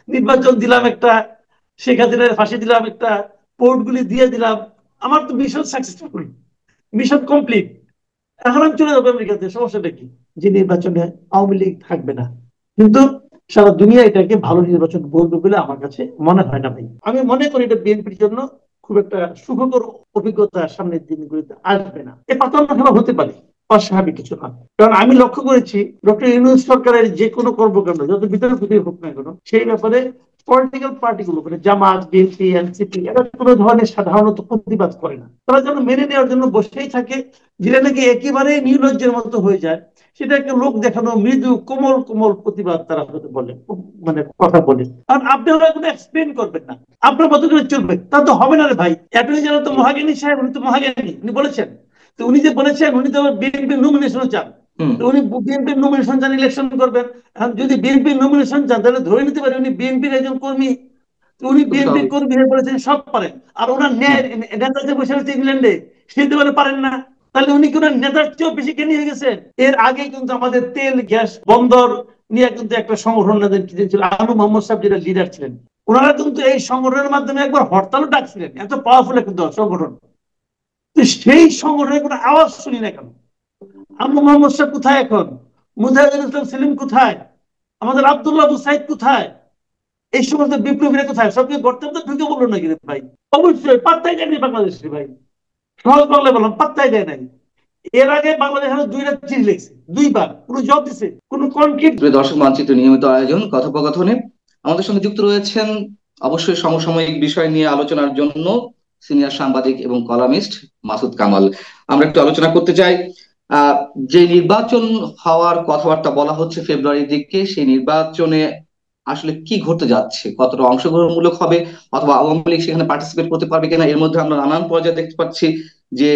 নির্বাচন দিলাম একটা, শেখ হাসিনার ফাঁসি দিলাম একটা, পোর্টগুলি দিয়ে দিলাম, আমার তো মিশন সাকসেসফুল, মিশন কমপ্লিট। এখন আমি চলে যাবো আমেরিকাতে, সমস্যাটা কি? যে নির্বাচনে আওয়ামী লীগ থাকবে না। কিন্তু সারা দুনিয়া এটাকে ভালো নির্বাচন বলবে বলে আমার কাছে মনে হয় না ভাই। আমি মনে করি এটা বিএনপির জন্য খুব একটা সুখকর অভিজ্ঞতা সামনের দিনগুলিতে আসবে না। এ পাতানো খেলা হতে পারে, অস্বাভাবিক কিছু না। কারণ আমি লক্ষ্য করেছি ডক্টর ইউনূস সরকারের যে কোনো কর্মকাণ্ড যত ভিতরে ভিতরে হোক না কেন, সেই ব্যাপারে পলিটিক্যাল পার্টিগুলো মানে জামাত, বিএনপি, এনসিপি এরা কোনো ধরনের সাধারণত প্রতিবাদ করে না। তারা যেন মেনে নেওয়ার জন্য বসেই থাকে, যেটা নাকি একেবারে নির্লজ্জের মতো হয়ে যায়। সেটাকে লোক দেখানো মৃদু কোমল কোমল প্রতিবাদ তারা হয়তো বলে, মানে কথা বলে। কারণ আপনি ওরা কোনো এক্সপ্লেন করবেন না, আপনার মতো করে চলবে, তা তো হবে না রে ভাই। অ্যাটর্নি জেনারেল তো মহাজ্ঞানী সাহেব, উনি তো মহাজ্ঞানী, উনি বলেছেন। তো উনি যে বলেছেন, উনি তো বিএনপির নমিনেশন চান। তো উনি বিএনপির নমিনেশন চান, ইলেকশন করবেন। এখন যদি বিএনপির নমিনেশন চান, তাহলে ধরে নিতে পারে উনি বিএনপির একজন কর্মী। তো উনি খুব বিএনপির স্বাভাবিক। কর্মী হয়ে বলেছেন সব পারেন। আর ওনার ন্যায় নেতা যে বসে আছে ইংল্যান্ডে, সে তো বলে পারেন না। তাহলে উনি কি ওনার নেতার চেয়েও বেশি জ্ঞানী হয়ে গেছেন? এর আগে কিন্তু আমাদের তেল গ্যাস বন্দর নিয়ে কিন্তু একটা সংগঠন ছিল, আনু মোহাম্মদ সাহেব যেটা লিডার ছিলেন। ওনারা কিন্তু এই সংগঠনের মাধ্যমে একবার হরতালও ডাকছিলেন, এত পাওয়ারফুল একটা সংগঠন। তো সেই সংগঠনের কোনো আওয়াজ শুনি না কেন? আনু মোহাম্মদ সাহেব কোথায় এখন? মুজাহিদুল ইসলাম সেলিম কোথায়? আমাদের আব্দুল্লাহ আবু সাইদ কোথায়? এই সমস্ত বিপ্লবীরা কোথায়? সবকে গর্তের মধ্যে ঢুকে বললো নাকি রে ভাই? অবশ্যই পাত্তাই দেয়নি বাংলাদেশে ভাই। সহজ বাংলায় বললাম, পাত্তাই দেয় নাই। এর আগে বাংলাদেশ দুইটা চিঠি লিখছে, দুইবার কোনো জবাব দিছে, কোনো কনক্রিট। প্রিয় দর্শক, মানচিত্র নিয়মিত আয়োজন কথোপকথনে আমাদের সঙ্গে যুক্ত রয়েছেন অবশ্যই সমসাময়িক বিষয় নিয়ে আলোচনার জন্য সিনিয়র সাংবাদিক এবং কলামিস্ট মাসুদ কামাল। আমরা একটু আলোচনা করতে চাই আহ যে নির্বাচন হওয়ার কথাবার্তা বলা হচ্ছে ফেব্রুয়ারির দিকে, সেই নির্বাচনে আসলে কি ঘটতে যাচ্ছে, কতটা অংশগ্রহণমূলক হবে, অথবা আওয়ামী লীগ সেখানে পার্টিসিপেট করতে পারবে কিনা। এর মধ্যে আমরা নানান পর্যায়ে দেখতে পাচ্ছি যে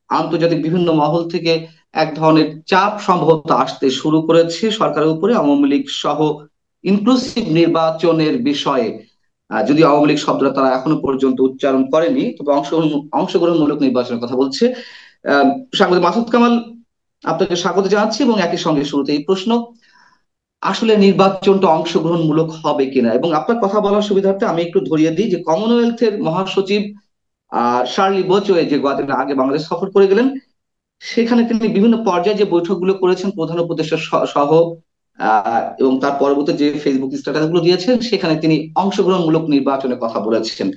আন্তর্জাতিক বিভিন্ন মহল থেকে এক ধরনের চাপ সম্ভবত আসতে শুরু করেছে সরকারের উপরে আওয়ামী লীগ সহ ইনক্লুসিভ নির্বাচনের বিষয়ে। যদিও আওয়ামী লীগ শব্দটা তারা এখনো পর্যন্ত উচ্চারণ করেনি, তবে অংশগ্রহণমূলক নির্বাচনের কথা বলছে। সাংবাদিক মাসুদ কামাল, আপনাকে স্বাগত জানাচ্ছি এবং একই সঙ্গে শুরুতে এই প্রশ্ন, আসলে নির্বাচনটা অংশগ্রহণমূলক হবে কিনা। এবং আপনার কথা বলার সুবিধার্থে আমি একটু ধরিয়ে দিই যে কমনওয়েলথের মহাসচিব শার্লি বোচওয়ে যে কয়েকদিন আগে বাংলাদেশ সফর করে গেলেন, সেখানে তিনি বিভিন্ন পর্যায়ে যে বৈঠকগুলো করেছেন প্রধান উপদেষ্টা সহ এবং তার পরবর্তী যে ফেসবুক স্ট্যাটাস গুলো দিয়েছেন, সেখানে তিনি অংশগ্রহণমূলক নির্বাচনের কথা বলেছেন।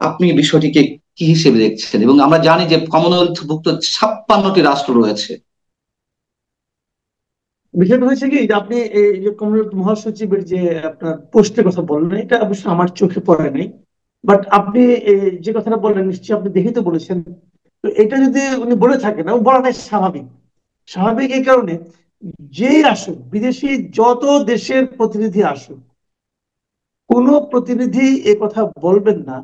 আপনি বিষয়টিকে কি হিসেবে দেখছেন? এবং আমরা জানি যে কমনওয়েলথভুক্ত 56টি রাষ্ট্র রয়েছে। বিষয়টা হয়েছে কি, যে আপনি এই যে কমরুল মহাসচিবের যে আপনার পোস্টের কথা বললেন, এটা অবশ্য আমার চোখে পড়ে নাই। বাট আপনি যে কথাটা বললেন, নিশ্চয়ই আপনি দেখে তো বলেছেন। তো এটা যদি উনি বলে থাকেন, এবং বলাটাই স্বাভাবিক। স্বাভাবিক এই কারণে, যেই আসুক বিদেশি, যত দেশের প্রতিনিধি আসুক, কোন প্রতিনিধি এ কথা বলবেন না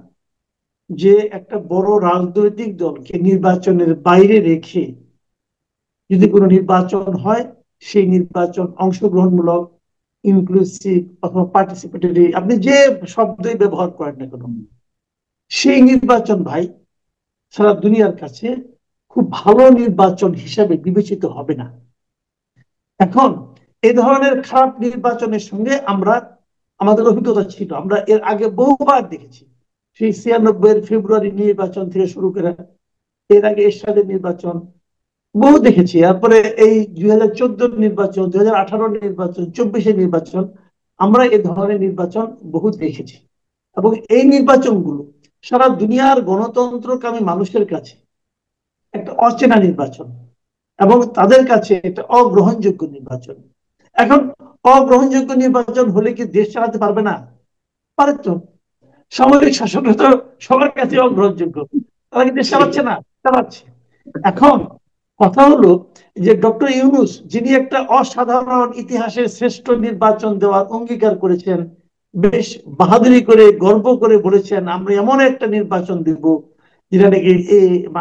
যে একটা বড় রাজনৈতিক দলকে নির্বাচনের বাইরে রেখে যদি কোনো নির্বাচন হয়, সেই নির্বাচন অংশগ্রহণমূলক, ইনক্লুসিভ অথবা পার্টিসিপেটরি, আপনি যে শব্দই ব্যবহার করেন না কেন, সেই নির্বাচন ভাই সারা দুনিয়ার কাছে খুব ভালো নির্বাচন হিসাবে বিবেচিত হবে না। এখন এই ধরনের খারাপ নির্বাচনের সঙ্গে আমরা, আমাদের অভিজ্ঞতা ছিল, আমরা এর আগে বহুবার দেখেছি। সেই 96 ফেব্রুয়ারি নির্বাচন থেকে শুরু করে এর আগে এরশাদের নির্বাচন বহু দেখেছি। তারপরে এই 2014 নির্বাচন, 2018 নির্বাচন, 24 নির্বাচন, আমরা এ ধরনের নির্বাচন বহু দেখেছি। এবং এই নির্বাচনগুলো সারা দুনিয়ার গণতন্ত্রকামী মানুষের কাছে একটা অচেনা নির্বাচন, এবং তাদের কাছে একটা অগ্রহণযোগ্য নির্বাচন। এখন অগ্রহণযোগ্য নির্বাচন হলে কি দেশ চালাতে পারবে না? পারে তো। সামরিক শাসকরা তো সবার কাছে অগ্রহণযোগ্য, তারা কি দেশ চালাচ্ছে না? চালাচ্ছে। এখন কথা হলো যে ডক্টর ইউনূস, যিনি একটা অসাধারণ ইতিহাসের শ্রেষ্ঠ নির্বাচন দেওয়ার অঙ্গীকার করেছেন, বেশ বাহাদুরি করে গর্ব করে বলেছেন আমরা এমন একটা নির্বাচন দিব যেটা নাকি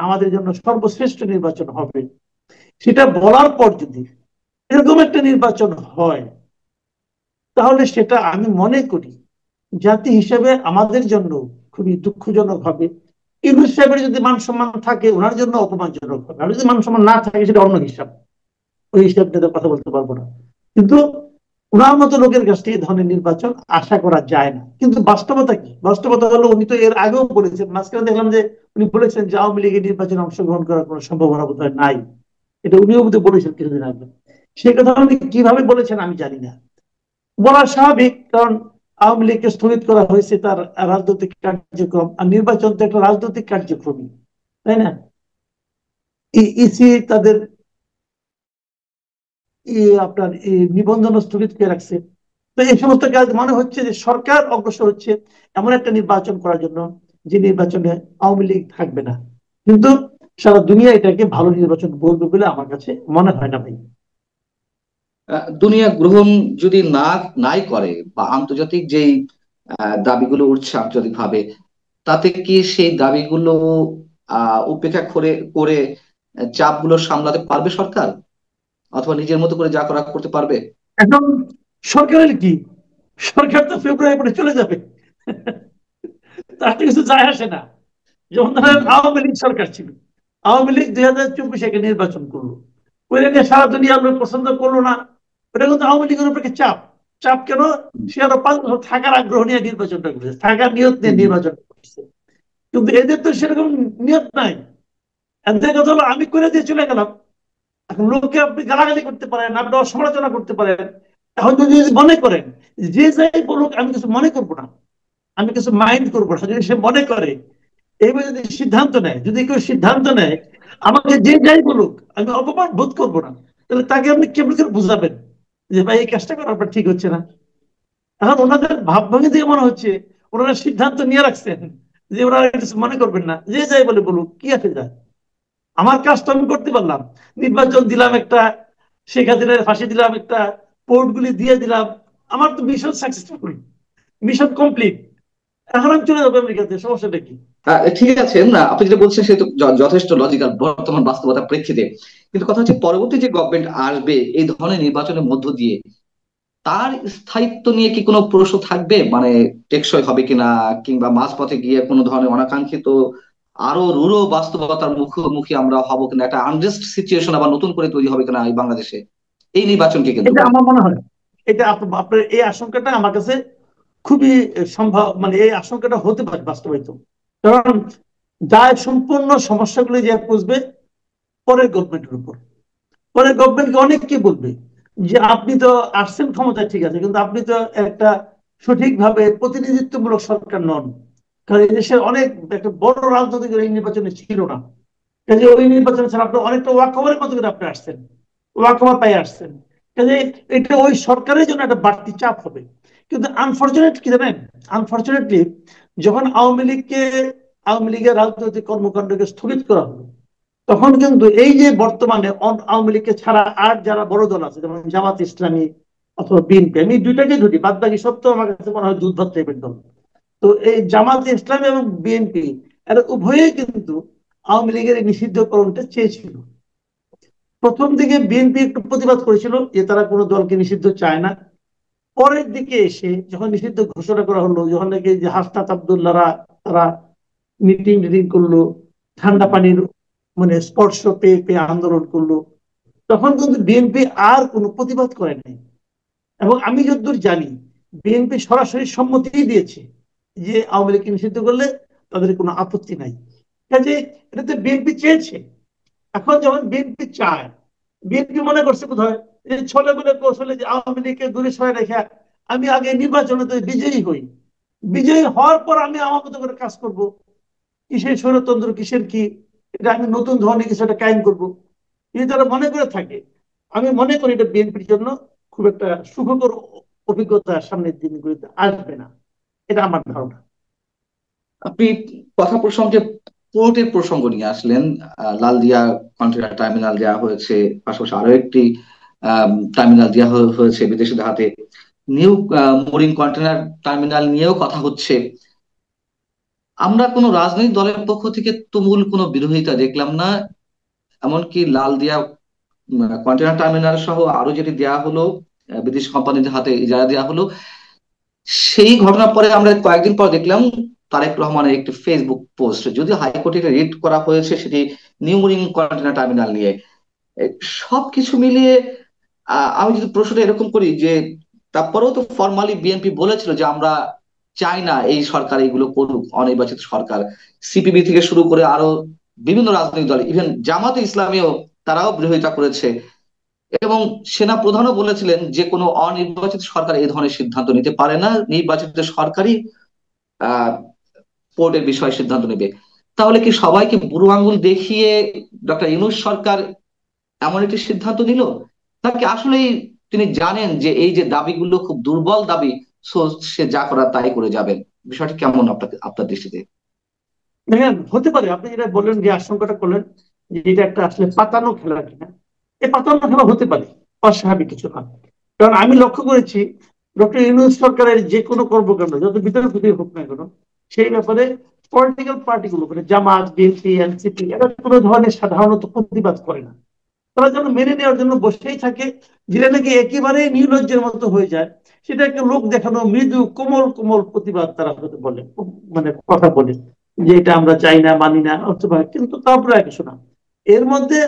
আমাদের জন্য সর্বশ্রেষ্ঠ নির্বাচন হবে। সেটা বলার পর যদি এরকম একটা নির্বাচন হয়, তাহলে সেটা আমি মনে করি জাতি হিসেবে আমাদের জন্য খুবই দুঃখজনক হবে। ইউনূস সাহেবের যদি মান সম্মান থাকে, ওনার জন্য অপমানজনক হবে। আর যদি মান সম্মান না থাকে, সেটা অন্য হিসাব, ওই হিসাব নিয়ে তো কথা বলতে পারবো না। কিন্তু ওনার মতো লোকের কাছ থেকে এই ধরনের নির্বাচন আশা করা যায় না। কিন্তু বাস্তবতা কি? বাস্তবতা হলো উনি তো এর আগেও বলেছেন, মাঝখানে দেখলাম যে উনি বলেছেন যে আওয়ামী লীগের নির্বাচনে অংশগ্রহণ করার কোনো সম্ভাবনা বোধহয় নাই। এটা উনিও বোধহয় বলেছেন কিছুদিন আগে। সেই কথা উনি কিভাবে বলেছেন আমি জানি না। বলা স্বাভাবিক, কারণ আওয়ামী লীগকে স্থগিত করা হয়েছে তার রাজনৈতিক কার্যক্রম, আর নির্বাচন তো একটা রাজনৈতিক কার্যক্রমই, তাই না? ইসি তাদের আপনার নিবন্ধন স্থগিত করে রাখছে। তো এই সমস্ত কাজ মনে হচ্ছে যে সরকার অগ্রসর হচ্ছে এমন একটা নির্বাচন করার জন্য যে নির্বাচনে আওয়ামী লীগ থাকবে না। কিন্তু সারা দুনিয়া এটাকে ভালো নির্বাচন বলবে বলে আমার কাছে মনে হয় না ভাই। দুনিয়া গ্রহণ যদি নাই করে, বা আন্তর্জাতিক যেই দাবিগুলো উঠছে আন্তর্জাতিক ভাবে, তাতে কি সেই দাবিগুলো উপেক্ষা করে করে চাপগুলো সামলাতে পারবে সরকার, অথবা নিজের মতো করে যা করা করতে পারবে? এখন সরকারের কি? সরকার তো ফেব্রুয়ারি পরে চলে যাবে, তাতে কিছু যায় আসে না। যেমন হুম, ধরেন হুম, আওয়ামী লীগ সরকার ছিল, আওয়ামী লীগ 2024 একে নির্বাচন করলো, ওইটা নিয়ে সারা দুনিয়ার লোক পছন্দ করলো না। ওটা কিন্তু আওয়ামী লীগের উপরে চাপ। চাপ কেন? সে আরো 5 বছর থাকার আগ্রহ নিয়ে নির্বাচনটা করেছে, থাকার নিয়ত নিয়ে হুম, হুম। নির্বাচন করছে। কিন্তু এদের তো সেরকম নিয়ত নাই। এদের কথা হলো আমি করে দিয়ে চলে গেলাম। এখন লোককে আপনি গালাগালি করতে পারেন, আপনি সমালোচনা করতে পারেন। এখন যদি মনে করেন যে যাই বলুক আমি কিছু মনে করবো না, আমি কিছু মাইন্ড করবো না, যদি সে মনে করে, এইবার যদি সিদ্ধান্ত নেয়, যদি কেউ সিদ্ধান্ত নেয় আমাকে যে যাই বলুক আমি অপমান বোধ করবো না, তাহলে তাকে আপনি কেমন করে বুঝাবেন যে ভাই এই কাজটা করা আপনার ঠিক হচ্ছে না? এখন ওনাদের ভাবভঙ্গি দিয়ে মনে হচ্ছে ওনারা সিদ্ধান্ত নিয়ে রাখছেন যে ওনারা কিছু মনে করবেন না, যে যাই বলে বলুক, কি আছে যায়। আমার কাজ তো আমি করতে পারলাম, নির্বাচন দিলাম একটা, শেখ হাসিনার ফাঁসি দিলাম একটা, পোর্ট গুলি দিয়ে দিলাম, আমার তো মিশন সাকসেসফুল, মিশন কমপ্লিট। এখন আমি চলে যাবো আমেরিকাতে, সমস্যাটা কি? ঠিক আছে, না আপনি যেটা বলছেন সে তো যথেষ্ট লজিক্যাল বর্তমান বাস্তবতার প্রেক্ষিতে। কিন্তু কথা হচ্ছে, পরবর্তী যে গভর্নমেন্ট আসবে এই ধরনের নির্বাচনের মধ্য দিয়ে, তার স্থায়িত্ব নিয়ে কি কোনো প্রশ্ন থাকবে? মানে টেকসই হবে কিনা, কিংবা মাঝপথে গিয়ে কোনো ধরনের অনাকাঙ্ক্ষিত আরো রূঢ় বাস্তবতার মুখোমুখি আমরা হব কিনা, একটা আনরেস্ট সিচুয়েশন আবার নতুন করে তৈরি হবে কিনা এই বাংলাদেশে এই নির্বাচনকে কেন্দ্র এটা করে? আমার মনে হয়, এটা আপনার এই আশঙ্কাটা আমার কাছে খুবই সম্ভব, মানে এই আশঙ্কাটা হতে পারে বাস্তবায়িত। কারণ দায় সম্পূর্ণ সমস্যাগুলি যে বুঝবে পরের গভর্নমেন্টের উপর। পরের গভর্নমেন্টকে অনেক কি বলবে যে আপনি তো আসছেন ক্ষমতায় ঠিক আছে, কিন্তু আপনি তো একটা সঠিকভাবে প্রতিনিধিত্বমূলক সরকার নন। কারণ এই দেশের অনেক একটা বড় রাজনৈতিক এই নির্বাচনে ছিল না। কাজে ওই নির্বাচনে ছাড়া আপনি অনেকটা ওয়াকওভারের মতো করে আপনি আসছেন, ওয়াকওভার পাই আসছেন। কাজে এটা ওই সরকারের জন্য একটা বাড়তি চাপ হবে। কিন্তু আনফরচুনেট কি জানেন, আনফরচুনেটলি যখন আওয়ামী লীগের রাজনৈতিক কর্মকাণ্ডকে স্থগিত করা হলো, তখন কিন্তু এই যে বর্তমানে আওয়ামী লীগকে ছাড়া আর যারা বড় দল আছে, যেমন জামাত ইসলামী অথবা বিএনপি, আমি দুইটাকে ধরি, বাদ বাকি সব তো আমার কাছে মনে হয় দুধভাত টাইপের দল। তো এই জামাত ইসলামী এবং বিএনপি এরা উভয়েই কিন্তু আওয়ামী লীগের এই নিষিদ্ধকরণটা চেয়েছিল। প্রথম দিকে বিএনপি একটু প্রতিবাদ করেছিল যে তারা কোনো দলকে নিষিদ্ধ চায় না। পরের দিকে এসে যখন নিষিদ্ধ ঘোষণা করা হলো, যখন নাকি যে হাসনাত আব্দুল্লাহরা তারা মিটিং টিটিং করলো, ঠান্ডা পানির মানে স্পর্শ পেয়ে পেয়ে আন্দোলন করলো, তখন কিন্তু বিএনপি আর কোনো প্রতিবাদ করে নাই। এবং আমি যতদূর জানি বিএনপি সরাসরি সম্মতি দিয়েছে যে আওয়ামী লীগকে নিষিদ্ধ করলে তাদের কোনো আপত্তি নাই। কাজে এটা তো বিএনপি চেয়েছে। এখন যখন বিএনপি চায়, বিএনপি মনে করছে বোধহয় যে ছলে বলে কৌশলে যে আওয়ামী লীগকে দূরে সরে রেখে আমি আগে নির্বাচনে তো বিজয়ী হই, বিজয়ী হওয়ার পর আমি আমার মতো করে কাজ করব, কিসের স্বৈরতন্ত্র কিসের কি, এটা আমি নতুন ধরনের কিছু একটা কায়েম করবো, যদি তারা মনে করে থাকে, আমি মনে করি এটা বিএনপির জন্য খুব একটা সুখকর অভিজ্ঞতা সামনের দিনগুলিতে আসবে না। এটা আমার ধারণা। আপনি কথা প্রসঙ্গে পোর্টের প্রসঙ্গ নিয়ে আসলেন। লালদিয়া কন্টেনার টার্মিনাল দেওয়া হয়েছে, পাশাপাশি আরো একটি টার্মিনাল দেওয়া হয়েছে বিদেশিদের হাতে। নিউ মরিন কন্টেনার টার্মিনাল নিয়েও কথা হচ্ছে। আমরা কোনো রাজনৈতিক দলের পক্ষ থেকে তুমুল কোনো বিরোধিতা দেখলাম না। এমনকি লালদিয়া কন্টেনার টার্মিনাল সহ আরো যেটি দেওয়া হলো, বিদেশি কোম্পানিদের হাতে ইজারা দেওয়া হলো, সেই ঘটনার পরে আমরা কয়েকদিন পর দেখলাম তারেক রহমানের একটি ফেসবুক পোস্ট, যদিও হাইকোর্টে রিট করা হয়েছে সেটি নিউ মরিন কন্টেনার টার্মিনাল নিয়ে। এ, সবকিছু মিলিয়ে আমি যদি প্রশ্নটা এরকম করি যে তারপরেও তো ফর্মালি বিএনপি বলেছিল যে আমরা চাই না এই সরকার এগুলো করুক, অনির্বাচিত সরকার। সিপিবি থেকে শুরু করে আরো বিভিন্ন রাজনৈতিক দল, ইভেন জামাতে ইসলামীও তারাও বিরোধিতা করেছে। এবং সেনা প্রধানও বলেছিলেন যে কোনো অনির্বাচিত সরকার এই ধরনের সিদ্ধান্ত নিতে পারে না, নির্বাচিত সরকারই আহ পোর্টের বিষয়ে সিদ্ধান্ত নেবে। তাহলে কি সবাইকে বুড়ো আঙ্গুল দেখিয়ে ডক্টর ইউনূস সরকার এমন একটি সিদ্ধান্ত নিল, নাকি আসলেই তিনি জানেন যে এই যে দাবিগুলো খুব দুর্বল দাবি, সো সে যা করার তাই করে যাবেন? বিষয়টি কেমন আপনার আপনার দৃষ্টিতে? দেখেন, হতে পারে আপনি যেটা বললেন, যে আশঙ্কাটা করলেন যে এটা একটা আসলে পাতানো খেলা কিনা। এই পাতানো খেলা হতে পারে, অস্বাভাবিক কিছু না। কারণ আমি লক্ষ্য করেছি ডক্টর ইউনূস সরকারের যে কোনো কর্মকাণ্ড যত বিতর্কিত হোক না কেন, সেই ব্যাপারে পলিটিক্যাল পার্টিগুলো মানে জামাত, বিএনপি, এনসিপি, এরা কোনো ধরনের সাধারণত প্রতিবাদ করে না। তারা যেন মেনে নেওয়ার জন্য বসেই থাকে, যেটা নাকি একেবারে নির্লজ্জের মতো হয়ে যায়। সেটা একটা লোক দেখানো মৃদু কোমল কোমল প্রতিবাদ তারা হয়তো বলে, মানে কথা বলে যে এটা আমরা চাই না, মানি না, অথবা কিন্তু তারপরে আর কিছু না। এর মধ্যে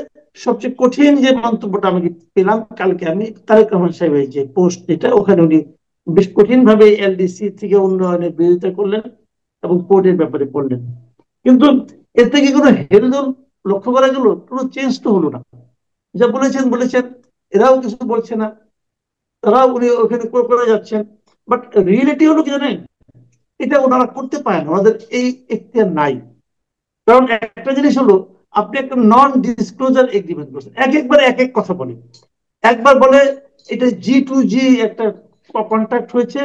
সবচেয়ে কঠিন যে মন্তব্যটা আমি পেলাম কালকে, আমি তারেক রহমান সাহেবের যে পোস্ট, যেটা ওখানে উনি বেশ কঠিন ভাবে এলডিসি থেকে উন্নয়নের বিরোধিতা করলেন এবং পোর্টের ব্যাপারে বললেন। কিন্তু এর থেকে কোনো হেলদোল লক্ষ্য করা গেল, কোনো চেঞ্জ তো হলো না। যা বলেছেন বলেছেন, এরাও কিছু বলছে না, তারাও উনি ওখানে করে যাচ্ছেন। বাট রিয়েলিটি হলো কি জানেন, এটা ওনারা করতে পারেন, ওনাদের এই এখতিয়ার নাই। কারণ একটা জিনিস হলো, আপনি একটা নন ডিসক্লোজার এগ্রিমেন্ট করছেন, এক একবারে এক এক কথা বলে। একবার বলে এটা G2G একটা কন্ট্রাক্ট হয়েছে,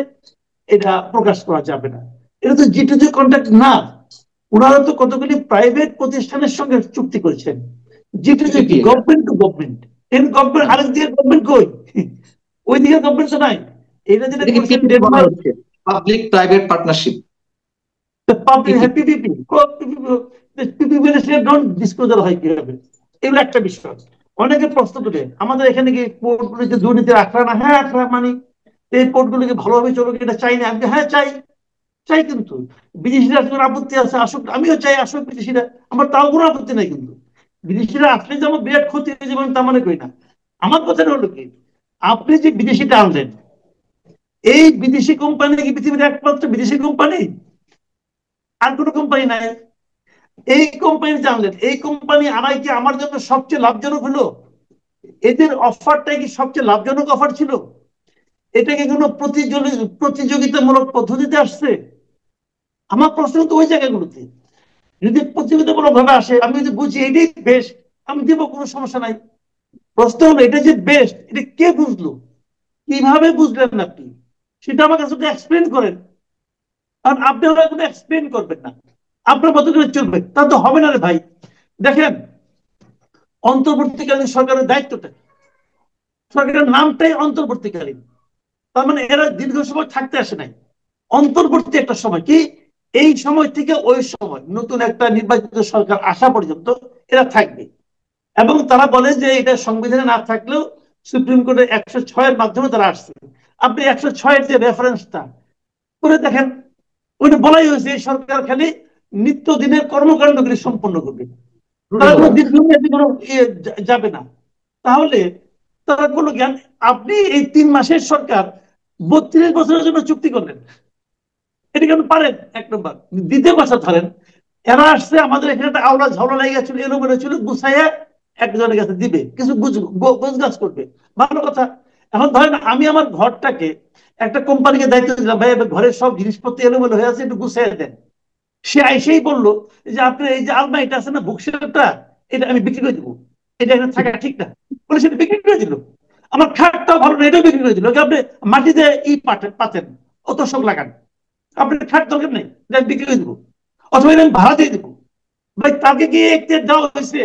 এটা প্রকাশ করা যাবে না। এটা তো G2G কন্ট্রাক্ট না। ওনারা তো কতগুলি প্রাইভেট প্রতিষ্ঠানের সঙ্গে চুক্তি করেছেন। G2G পিপিপি কি, এটা। Government to government. এর গভর্নমেন্ট হুম। আরেক দিকে গভর্নমেন্ট কই? ওই দিকে গভর্নমেন্ট তো নাই। এটা যেটা এটাকে করছেন পিপিপি বলা ডেনমার্ক, হচ্ছে, পাবলিক প্রাইভেট পার্টনারশিপ। পাবলিক, হ্যাঁ PPP. PPP, PPP say don't disclosure হয় কিভাবে? এগুলো একটা বিষয়। অনেকে প্রশ্ন তুলে আমাদের এখানে কি পোর্টগুলিতে দুর্নীতির আখড়া না? হ্যাঁ আখড়া মানি। এই পোর্টগুলিকে ভালোভাবে চলুক, এটা চাই না? আমি হ্যাঁ চাই, চাই। কিন্তু বিদেশিরা কোনো আপত্তি আছে আসুক, আমিও চাই আসুক বিদেশিরা, আমার তাও কোনো আপত্তি নাই। কিন্তু বিদেশিরা আসলে যে আমার বিরাট ক্ষতি হয়ে যাবে আমি তা মনে করি না। আমার কথাটা হলো কি, আপনি যে বিদেশিটা আনলেন, এই বিদেশি কোম্পানি কি পৃথিবীর একমাত্র বিদেশি কোম্পানি? আর কোনো কোম্পানি নাই। এই কোম্পানি জানলেন, এই কোম্পানি আনাই কি আমার জন্য সবচেয়ে লাভজনক হলো? এদের অফারটাই কি সবচেয়ে লাভজনক অফার ছিল? এটা কি কোনো প্রতিযোগিতামূলক পদ্ধতিতে আসছে? আমার প্রশ্ন তো ওই জায়গাগুলোতে। যদি প্রতিযোগিতামূলক ভাবে আসে, আমি যদি বুঝি এটাই বেস্ট, আমি দিব, কোনো সমস্যা নাই। প্রশ্ন হলো এটা যে বেস্ট, এটা কে বুঝলো, কিভাবে বুঝলেন আপনি? সেটা আমার কাছে এক্সপ্লেন করেন। কারণ আপনি ওরা কোনো এক্সপ্লেন করবেন না, আপনার মতো করে চলবে, তা তো হবে না রে ভাই। দেখেন, অন্তর্বর্তীকালীন সরকারের দায়িত্বটা, সরকারের নামটাই অন্তর্বর্তীকালীন। তার মানে এরা দীর্ঘ সময় থাকতে আসে নাই। অন্তর্বর্তী একটা সময় কি, এই সময় থেকে ওই সময় নতুন একটা নির্বাচিত সরকার আসা পর্যন্ত এরা থাকবে। এবং তারা বলে যে এটা সংবিধানে না থাকলেও সুপ্রিম কোর্টের 106-এর মাধ্যমে তারা আসছে। আপনি 106-এর যে রেফারেন্সটা করে দেখেন, ওইটা বলাই হয়েছে এই সরকার খালি নিত্যদিনের কর্মকাণ্ডগুলি সম্পন্ন করবে, তারা কোনো রুটিনওয়ার্ক। দীর্ঘমেয়াদী কোনো যাবে না। তাহলে তারা কোনো জ্ঞান, আপনি এই 3 মাসের সরকার 32 বছরের জন্য চুক্তি করলেন, এটা কেন পারেন? এক নম্বর। দ্বিতীয় কথা ধরেন, এরা আসছে আমাদের এখানে একটা আওলা ঝাওলা লেগে গেছিল, এলোমেলো ছিল, গুছাইয়া একজনের কাছে দিবে, কিছু গোছগাছ করবে, ভালো কথা। এখন ধরেন আমি আমার ঘরটাকে একটা কোম্পানিকে দায়িত্ব দিলাম, ভাই এবার ঘরের সব জিনিসপত্র এলোমেলো হয়ে আছে, একটু গুছাইয়া দেন। সে আইসেই বললো যে আপনার এই যে আলমারিটা আছে না, বুকশেলফটা, এটা আমি বিক্রি করে দিবো, এটা এখানে থাকা ঠিক না। বলে সেটা বিক্রি করে দিল। আমার খাটটাও ভালো না, এটাও বিক্রি করে দিল। আপনি মাটিতে পাতেন, অত শোক লাগান, আপনার খাট দরকার নেই, এটা আমি বিক্রি করে দিবো, অথবা এটা আমি ভাড়া দিয়ে দিবো। ভাই তাকে গিয়ে একটু দেওয়া হয়েছে,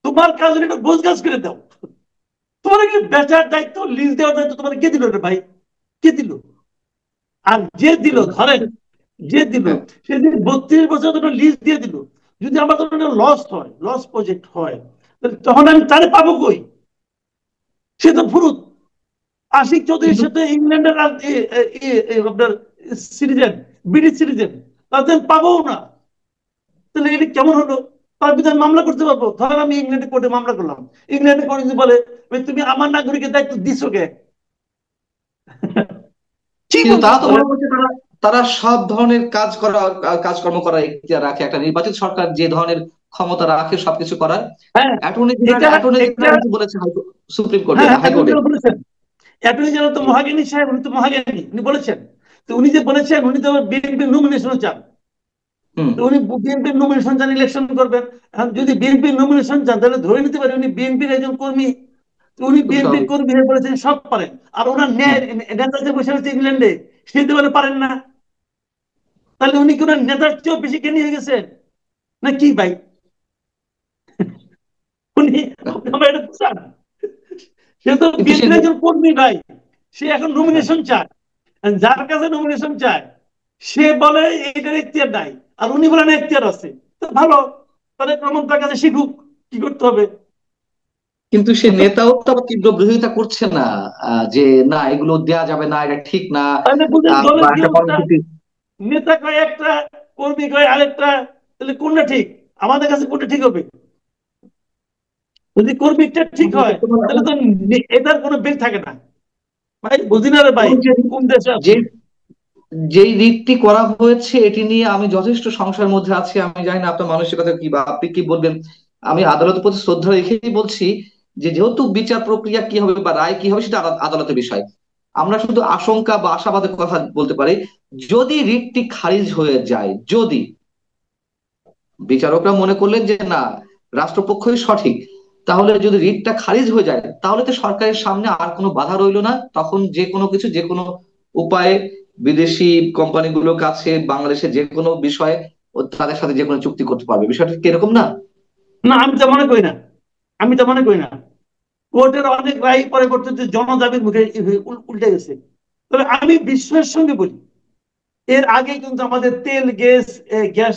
তোমার কাজ হলো এটা গোছ গাছ করে দাও। তোমার কি বেচার দায়িত্ব, লিজ দেওয়ার দায়িত্ব তোমার কে দিল রে ভাই? কে দিল? আর যে দিল, ধরেন যে দিল, হ্যাঁ। সে যদি 32 বছর ধরে লিজ দিয়ে দিল, যদি আমার ধরনের লস হয়, লস প্রজেক্ট হয়, তখন আমি তারে পাবো কই? সে তো ফুরুত। আশিক চৌধুরীর কিন্তু সাথে ইংল্যান্ডের আপনার সিটিজেন, ব্রিটিশ সিটিজেন, তাদের আমি পাবো না। তাহলে এটা কেমন হলো? তার বিরুদ্ধে আমি মামলা করতে পারবো। ধরেন আমি ইংল্যান্ডে কোর্টে মামলা করলাম, ইংল্যান্ডে কোর্টে যদি বলে তুমি আমার নাগরিকের দায়িত্ব দিছো কে? কি কিন্তু বলবো তারা তো মনে বলেন? করছে তারা তারা সব ধরনের কাজকর্ম করার এখতিয়ার রাখে, একটা নির্বাচিত সরকার যে ধরনের ক্ষমতা রাখে সবকিছু করার। হ্যাঁ, এটা অ্যাটর্নি এটা জেনারেল বলেছে সুপ্রিম কোর্টে, হ্যাঁ হ্যাঁ, অ্যাটর্নি হাইকোর্টে। জেনারেল বলেছেন। অ্যাটর্নি জেনারেল তো মহাজ্ঞানী সাহেব, উনি তো মহাজ্ঞানী, উনি বলেছেন। তো উনি যে বলেছেন, উনি তো বিএনপির নমিনেশনও চান। হুম। তো উনি বিএনপির নমিনেশন চান, ইলেকশন করবেন। এখন যদি বিএনপির নমিনেশন চান, তাহলে ধরে নিতে পারে উনি বিএনপির একজন কর্মী। তো উনি খুব বিএনপির স্বাভাবিক। কর্মী হয়ে বলেছেন সব পারেন। আর ওনার হুম। ন্যায় নেতা যে বসে আছে ইংল্যান্ডে, সে তো বলে পারেন না। তাহলে উনি কি ওনার নেতার চেয়েও বেশি জ্ঞানী হয়ে গেছেন না কি ভাই? উনি, আপনি আমার এটা বুঝান। সে তো কিন্তু সে বিএনপির একজন কর্মী ভাই। সে এখন নমিনেশন চায়। যার কাছে নমিনেশন চায়, সে বলে এইটার এখতিয়ার নাই, আর উনি বলেন এখতিয়ার আছে। তো ভালো, তাহলে প্রমাণ তার কাছে শিখুক কি করতে হবে। কিন্তু সে নেতাও তো আবার তীব্র বিরোধিতা করছে না, যে না এগুলো দেয়া যাবে না, এটা ঠিক না। তাহলে বুঝেন বা দলের কি একটা অবস্থা? কর্মসূচি। নেতা কয় একটা, কর্মী কয় আরেকটা। তাহলে কোনটা ঠিক? আমাদের কাছে কোনটা ঠিক হবে? যদি কর্মীটা ঠিক হয়, তাহলে তো এটার কোনো বেগ থাকে না। ভাই বুঝি না রে ভাই, এবং কোন দেশে যে আছি? যেই রিটটি করা হয়েছে এটি নিয়ে আমি যথেষ্ট সংশয়ের মধ্যে আছি। আমি জানি না আপনার মানসিকতা কি বা আপনি কি বলবেন। আমি আদালতের প্রতি শ্রদ্ধা রেখেই বলছি যে যেহেতু বিচার প্রক্রিয়া কি হবে বা রায় কি হবে সেটা আদালতের বিষয়। আমরা শুধু আশঙ্কা বা আশাবাদের কথা বলতে পারি। যদি রিটটি খারিজ হয়ে যায়, যদি বিচারকরা মনে করলেন যে না রাষ্ট্রপক্ষই সঠিক, তাহলে যদি রিটটা খারিজ হয়ে যায় তাহলে তো সরকারের সামনে আর কোনো বাধা রইলো না। তখন যে কোনো কিছু যে কোনো উপায়ে বিদেশি কোম্পানিগুলোর কাছে বাংলাদেশের যে কোনো বিষয়ে তাদের সাথে যে কোনো চুক্তি করতে পারবে। বিষয়টা কি এরকম না? না, আমি তো মনে করি না। আমি তো মনে করি না। কোর্টের অনেক রায় পরে করতে জনদাবির মুখে উল্টে গেছে। তবে আমি বিশ্বের সঙ্গে বলি, এর আগে কিন্তু আমাদের তেল গ্যাস, গ্যাস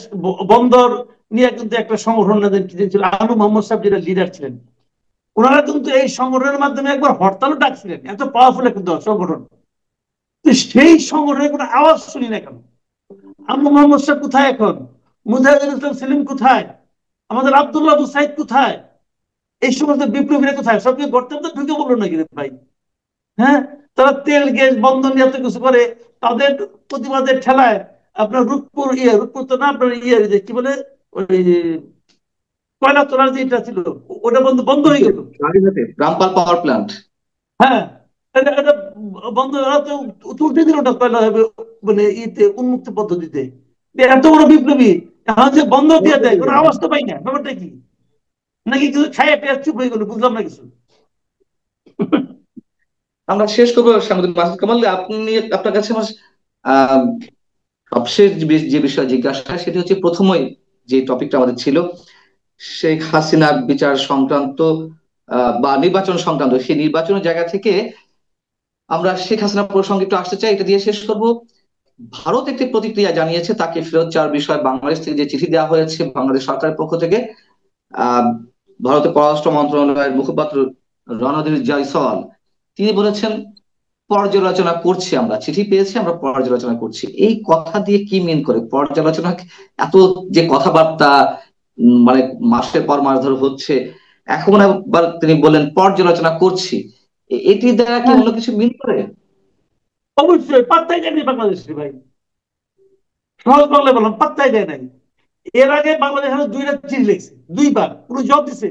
বন্দর নিয়ে কিন্তু একটা সংগঠন ছিল, আনু মোহাম্মদ সাহেব যেটা লিডার ছিলেন। ওনারা কিন্তু এই সংগঠনের মাধ্যমে একবার হরতালও ডাকছিলেন, এত পাওয়ারফুল একটা সংগঠন। তো সেই সংগঠনের কোনো আওয়াজ শুনি না কেন? আনু মোহাম্মদ সাহেব কোথায় এখন? মুজাহিদুল ইসলাম সেলিম কোথায়? আমাদের আব্দুল্লাহ আবু সাইদ কোথায়? এই সমস্ত বিপ্লবীরা কোথায়? সবকে গর্তে মধ্যে ঢুকে বললো নাকি রে ভাই? হ্যাঁ, তারা তেল গ্যাস বন্ধ নিয়ে এত কিছু করে, তাদের প্রতিবাদের ঠেলায় আপনার রূপপুর, রূপপুর তো না, আপনার যে কি বলে, ওই কয়লা তোলার যে এটা ছিল, ওটা বন্ধ বন্ধ হয়ে গেল। Rampal power plant. হ্যাঁ, এটা বন্ধ, ওরা তো তুলতে দিল ওটা কয়লা হবে, মানে ইতে উন্মুক্ত পদ্ধতিতে। এত বড় বিপ্লবী, এখন যে বন্ধ দিয়ে দেয়, কোনো আওয়াজ তো পাই না। ব্যাপারটা কি? নাকি কিছু খাইয়ে টেয়ে চুপ হয়ে গেল, বুঝলাম না কিছু। আমরা শেষ করবো সামুদ্রিক মাসুদ কামাল। আপনার কাছে আমার আহ সবশেষ যে বিষয়ে জিজ্ঞাসা সেটি হচ্ছে প্রথমেই যে টপিকটা আমাদের ছিল শেখ হাসিনার বিচার সংক্রান্ত বা নির্বাচন সংক্রান্ত, সেই নির্বাচনের জায়গা থেকে আমরা শেখ হাসিনা প্রসঙ্গে একটু আসতে চাই, এটা দিয়ে শেষ করব। ভারত একটি প্রতিক্রিয়া জানিয়েছে, তাকে ফেরত চাওয়ার বিষয়ে বাংলাদেশ থেকে যে চিঠি দেওয়া হয়েছে বাংলাদেশ সরকারের পক্ষ থেকে। আহ ভারতের পররাষ্ট্র মন্ত্রণালয়ের মুখপাত্র রণধীর জয়সওয়াল তিনি বলেছেন পর্যালোচনা করছি, আমরা চিঠি পেয়েছি, আমরা পর্যালোচনা করছি। এই কথা দিয়ে কি মিন করে পর্যালোচনা? এত যে কথাবার্তা মানে মাসের পর মাস ধরে হচ্ছে, এখন আবার তিনি বললেন পর্যালোচনা করছি, এটি দ্বারা কি হ্যাঁ, অন্য কিছু মিন করে? অবশ্যই পাত্তাই দেয়নি বাংলাদেশে ভাই। সহজ বাংলায় বললাম, পাত্তাই দেয় নাই। এর আগে বাংলাদেশ আরো দুইটা চিঠি লিখছে, দুইবার কোনো জবাব দিছে?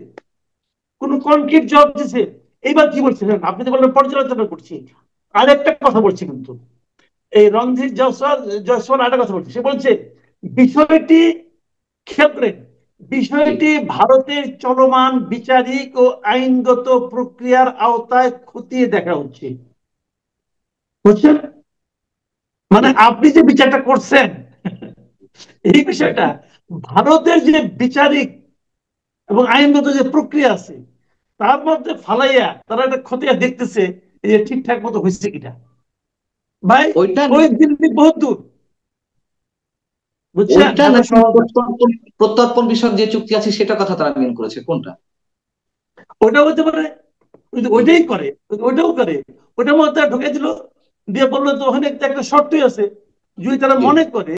কোন কনক্রিট জবাব দিছে? এইবার কি বলছিলেন আপনি? তো বললেন পর্যালোচনা করছি। আরেকটা কথা বলছি কিন্তু, এই রণধীর জয়সওয়াল, আরেকটা কথা বলছে। সে বলছে বিষয়টি ক্ষেত্রে, জি। বিষয়টি ভারতের চলমান বিচারিক ও আইনগত প্রক্রিয়ার আওতায় খতিয়ে দেখা হচ্ছে। বুঝছেন? মানে আপনি যে বিচারটা করছেন, এই বিষয়টা ভারতের যে বিচারিক এবং আইনগত যে প্রক্রিয়া আছে, তার মধ্যে ফালাইয়া তারা একটা খতিয়া দেখতেছে যে ঠিকঠাক মতো হয়েছে কিনা। ভাই, ওইটা ওই নাকি? দিল্লি বহুত দূর, বুঝছেন? ওইটা এত নাকি সহজ না। প্রত্যর্পণ প্রত্যর্পণ বিষয়ক যে চুক্তি আছে সেটা কথা তারা মিন করেছে কোনটা? ওটা হতে পারে, ওইটাই করে, ওইটাও করে। ওটার মধ্যে ঢুকে দিল, দিয়ে বললো তো ওখানে একটা শর্তই আছে, যদি তারা জি। মনে করে